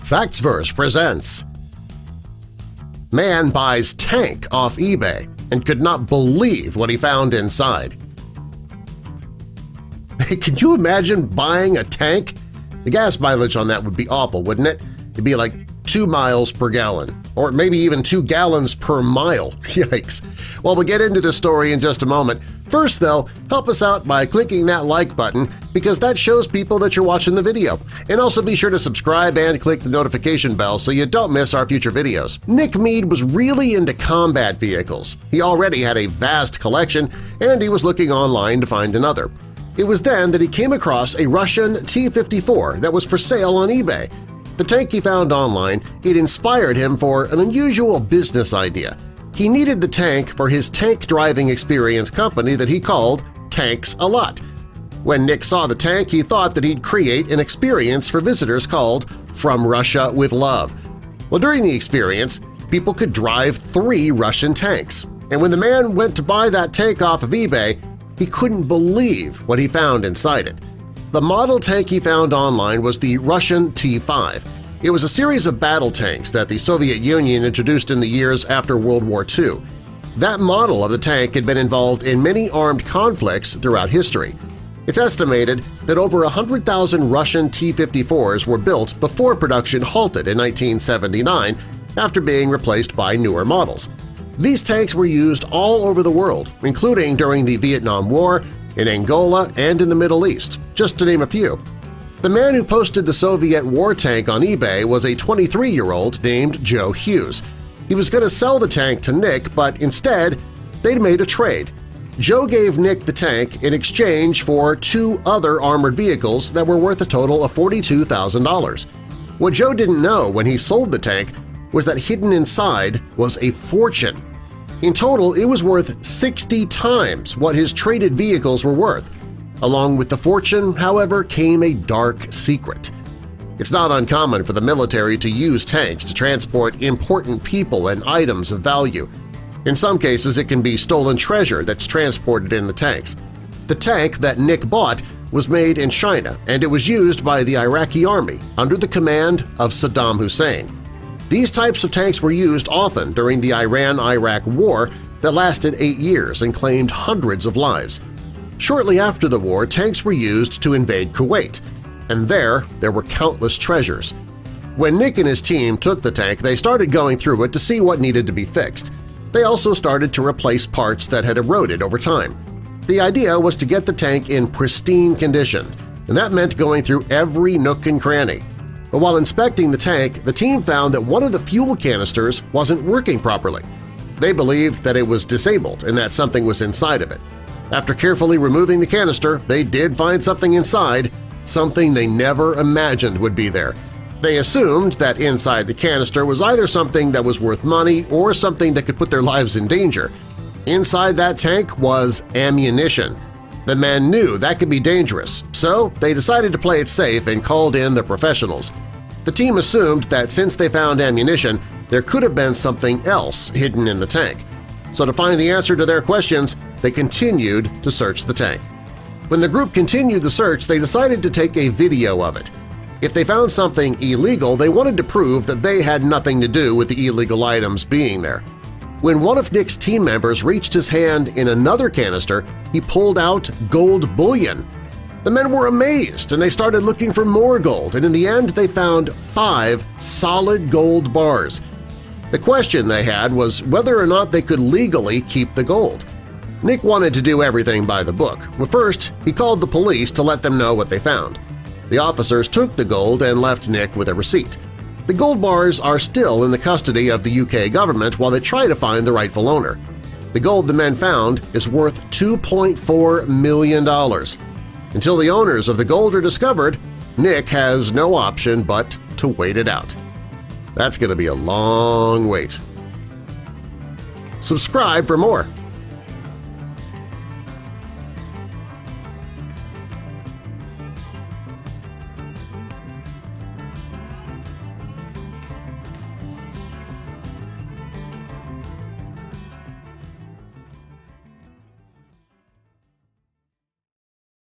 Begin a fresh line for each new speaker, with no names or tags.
FactsVerse presents Man buys tank off eBay and could not believe what he found inside. Can you imagine buying a tank? The gas mileage on that would be awful, wouldn't it? It'd be like 2 miles per gallon, or maybe even 2 gallons per mile. Yikes! Well, we'll get into this story in just a moment. First, though, help us out by clicking that like button because that shows people that you're watching the video. And also be sure to subscribe and click the notification bell so you don't miss our future videos. Nick Mead was really into combat vehicles. He already had a vast collection, and he was looking online to find another. It was then that he came across a Russian T-54 that was for sale on eBay. The tank he found online, it inspired him for an unusual business idea. He needed the tank for his tank driving experience company that he called Tanks A Lot. When Nick saw the tank, he thought that he'd create an experience for visitors called From Russia with Love. Well, during the experience, people could drive 3 Russian tanks, and when the man went to buy that tank off of eBay, he couldn't believe what he found inside it. The model tank he found online was the Russian T-5. It was a series of battle tanks that the Soviet Union introduced in the years after World War II. That model of the tank had been involved in many armed conflicts throughout history. It's estimated that over 100,000 Russian T-54s were built before production halted in 1979 after being replaced by newer models. These tanks were used all over the world, including during the Vietnam War, in Angola, and in the Middle East, just to name a few. The man who posted the Soviet war tank on eBay was a 23-year-old named Joe Hughes. He was going to sell the tank to Nick, but instead they'd made a trade. Joe gave Nick the tank in exchange for 2 other armored vehicles that were worth a total of $42,000. What Joe didn't know when he sold the tank was that hidden inside was a fortune. In total, it was worth 60 times what his traded vehicles were worth. Along with the fortune, however, came a dark secret. It's not uncommon for the military to use tanks to transport important people and items of value. In some cases, it can be stolen treasure that's transported in the tanks. The tank that Nick bought was made in China, and it was used by the Iraqi army under the command of Saddam Hussein. These types of tanks were used often during the Iran–Iraq War that lasted 8 years and claimed hundreds of lives. Shortly after the war, tanks were used to invade Kuwait, and there were countless treasures. When Nick and his team took the tank, they started going through it to see what needed to be fixed. They also started to replace parts that had eroded over time. The idea was to get the tank in pristine condition, and that meant going through every nook and cranny. But while inspecting the tank, the team found that one of the fuel canisters wasn't working properly. They believed that it was disabled and that something was inside of it. After carefully removing the canister, they did find something inside, something they never imagined would be there. They assumed that inside the canister was either something that was worth money or something that could put their lives in danger. Inside that tank was ammunition. The men knew that could be dangerous, so they decided to play it safe and called in the professionals. The team assumed that since they found ammunition, there could have been something else hidden in the tank. So to find the answer to their questions, they continued to search the tank. When the group continued the search, they decided to take a video of it. If they found something illegal, they wanted to prove that they had nothing to do with the illegal items being there. When one of Nick's team members reached his hand in another canister, he pulled out gold bullion. The men were amazed, and they started looking for more gold, and in the end they found 5 solid gold bars. The question they had was whether or not they could legally keep the gold. Nick wanted to do everything by the book, but first he called the police to let them know what they found. The officers took the gold and left Nick with a receipt. The gold bars are still in the custody of the UK government while they try to find the rightful owner. The gold the men found is worth $2.4 million. Until the owners of the gold are discovered, Nick has no option but to wait it out. That's going to be a long wait. Subscribe for more.